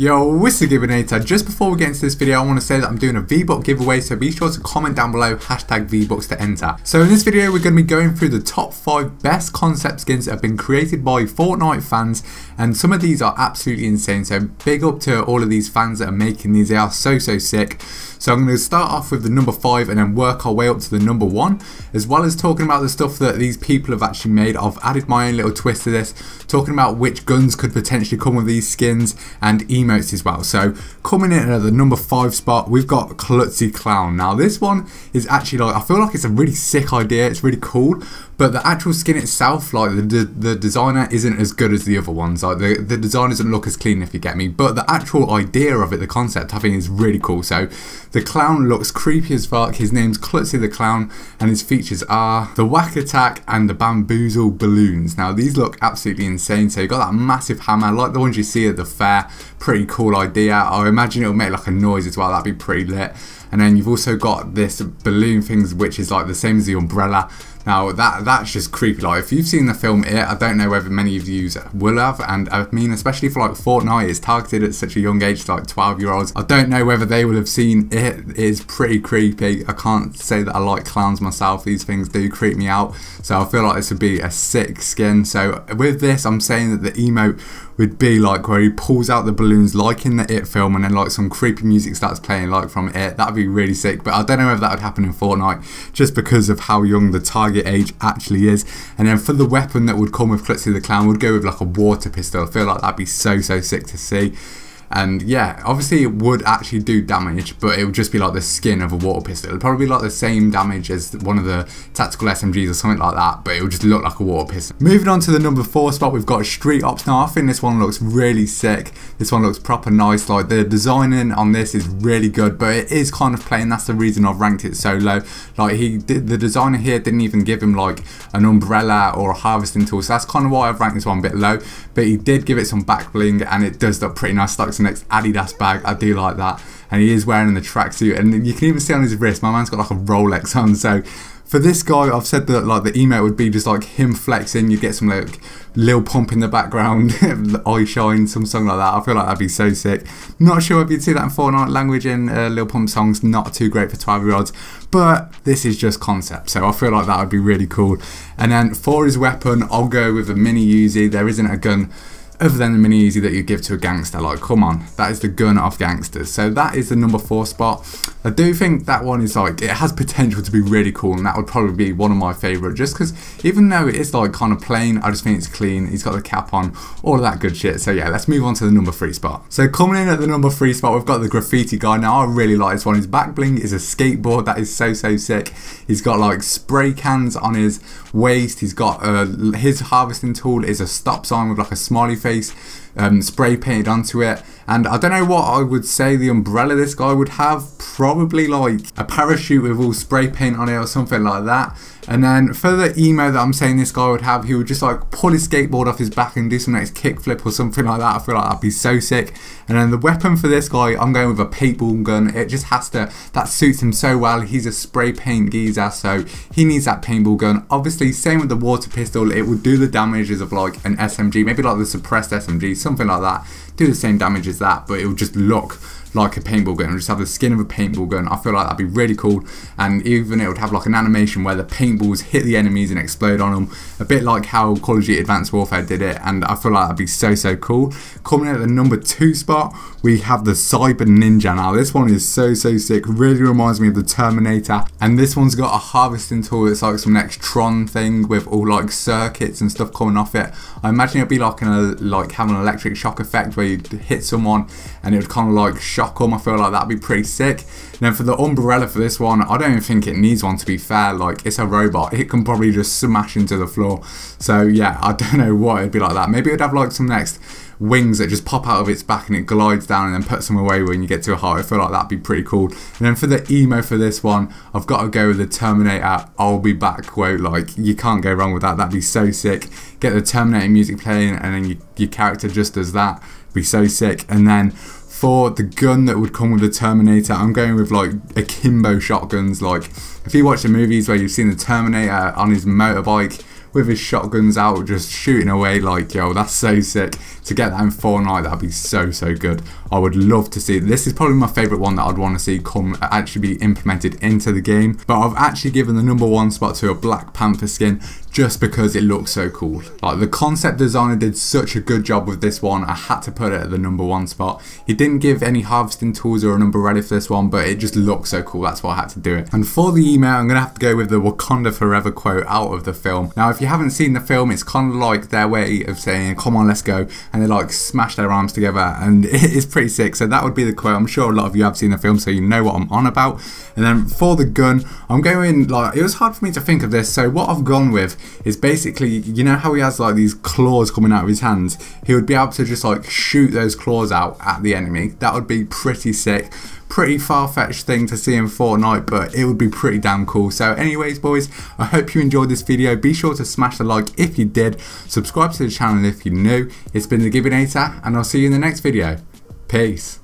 Yo, it's TheGIBBYNATR. Just before we get into this video, I want to say that I'm doing a V-Buck giveaway, so be sure to comment down below hashtag V-Bucks to enter. So in this video, we're going to be going through the top 5 best concept skins that have been created by Fortnite fans, and some of these are absolutely insane, so big up to all of these fans that are making these. They are so sick. So I'm going to start off with the number 5 and then work our way up to the number 1, as well as talking about the stuff that these people have actually made. I've added my own little twist to this, talking about which guns could potentially come with these skins and emotes as well. So coming in at the number 5 spot, we've got Klutzy Clown. Now this one is actually, like, I feel like it's a really sick idea, it's really cool, but the actual skin itself, like the designer isn't as good as the other ones. Like the design doesn't look as clean, if you get me, but the actual idea of it, the concept, I think is really cool. So the clown looks creepy as fuck. His name's Klutzy the Clown, and his features are the whack attack and the bamboozle balloons. Now these look absolutely insane. So you got that massive hammer, like the ones you see at the fair. Pretty cool idea. I imagine it'll make like a noise as well. That'd be pretty lit. And then you've also got this balloon things, which is like the same as the umbrella. Now that's just creepy. Like if you've seen the film It, I don't know whether many of you will have, and I mean especially for like Fortnite, it's targeted at such a young age, like 12-year-olds. I don't know whether they will have seen It. It is pretty creepy. I can't say that I like clowns myself. These things do creep me out, so I feel like this would be a sick skin. So with this, I'm saying that the emote would be like where he pulls out the balloons like in the It film, and then like some creepy music starts playing like from It. That'd be really sick, but I don't know if that would happen in Fortnite just because of how young the target age actually is. And then for the weapon that would come with Klutzy the Clown, would go with like a water pistol. I feel like that'd be so sick to see. And yeah, obviously it would actually do damage, but it would just be like the skin of a water pistol. It would probably be like the same damage as one of the tactical SMGs or something like that, but it would just look like a water pistol. Moving on to the number 4 spot, we've got Street Ops. Now I think this one looks really sick. This one looks proper nice. Like the designing on this is really good, but it is kind of plain. That's the reason I've ranked it so low. Like the designer here didn't even give him like an umbrella or a harvesting tool, so that's kind of why I've ranked this one a bit low. But he did give it some back bling, and it does look pretty nice. Like next Adidas bag, I do like that, and he is wearing the tracksuit, and you can even see on his wrist, my man's got like a Rolex on. So for this guy, I've said that like the emote would be just like him flexing. You get some like Lil Pump in the background, eye shine, some song like that. I feel like that'd be so sick. Not sure if you'd see that in Fortnite language, and Lil Pump songs not too great for 12-year-olds, but this is just concept, so I feel like that would be really cool. And then for his weapon, I'll go with a mini Uzi. There isn't a gun other than the mini Uzi that you give to a gangster. Like, come on, that is the gun of gangsters. So that is the number 4 spot. I do think that one is like, it has potential to be really cool, and that would probably be one of my favourite, just because even though it is like kind of plain, I just think it's clean. He's got the cap on, all of that good shit. So yeah, let's move on to the number 3 spot. So coming in at the number 3 spot, we've got the Graffiti Guy. Now I really like this one. His back bling is a skateboard. That is so sick. He's got like spray cans on his waist. He's got his harvesting tool is a stop sign with like a smiley face spray painted onto it. And I don't know what I would say the umbrella this guy would have. Probably like a parachute with all spray paint on it or something like that. And then for the emo that I'm saying this guy would have, he would just like pull his skateboard off his back and do some next kickflip or something like that. I feel like that'd be so sick. And then the weapon for this guy, I'm going with a paintball gun. It just has to, that suits him so well. He's a spray paint geezer, so he needs that paintball gun. Obviously, same with the water pistol. It would do the damages of like an SMG, maybe like the suppressed SMG, something like that. Do the same damage as that, but it would just look like a paintball gun, just have the skin of a paintball gun. I feel like that'd be really cool, and even it would have like an animation where the paintballs hit the enemies and explode on them, a bit like how Call of Duty Advanced Warfare did it, and I feel like that'd be so cool. Coming in at the number 2 spot, we have the Cyber Ninja. Now this one is so sick, really reminds me of the Terminator, and this one's got a harvesting tool. It's like some next Tron thing with all like circuits and stuff coming off it. I imagine it'd be like have an electric shock effect where you hit someone and it would kind of like shock them. I feel like that'd be pretty sick. And then for the umbrella for this one, I don't even think it needs one, to be fair. Like, it's a robot, it can probably just smash into the floor. So yeah, I don't know what it'd be like that. Maybe it'd have like some next wings that just pop out of its back and it glides down and then puts them away when you get to a height. I feel like that'd be pretty cool. And then for the emo for this one, I've got to go with the Terminator I'll be back quote. Like, you can't go wrong with that. That'd be so sick. Get the Terminator music playing, and then your character just does that. It'd be so sick. And then for the gun that would come with the Terminator, I'm going with like akimbo shotguns. Like, if you watch the movies where you've seen the Terminator on his motorbike with his shotguns out, just shooting away, like, yo, that's so sick. To get that in Fortnite, that'd be so good. I would love to see. This is probably my favourite one that I'd want to see come actually be implemented into the game. But I've actually given the #1 spot to a Black Panther skin just because it looks so cool. Like, the concept designer did such a good job with this one, I had to put it at the #1 spot. He didn't give any harvesting tools or a number ready for this one, but it just looks so cool, that's why I had to do it. And for the emote, I'm going to have to go with the Wakanda Forever quote out of the film. Now, if you haven't seen the film, it's kind of like their way of saying, come on, let's go, and they like smash their arms together, and it is pretty sick. So that would be the quote. I'm sure a lot of you have seen the film, so you know what I'm on about. And then for the gun, I'm going, like, it was hard for me to think of this, so what I've gone with is basically, you know how he has like these claws coming out of his hands? He would be able to just like shoot those claws out at the enemy. That would be pretty sick. Pretty far-fetched thing to see in Fortnite, but it would be pretty damn cool. So anyways, boys, I hope you enjoyed this video. Be sure to smash the like if you did. Subscribe to the channel if you're new. It's been TheGIBBYNATR, and I'll see you in the next video. Peace.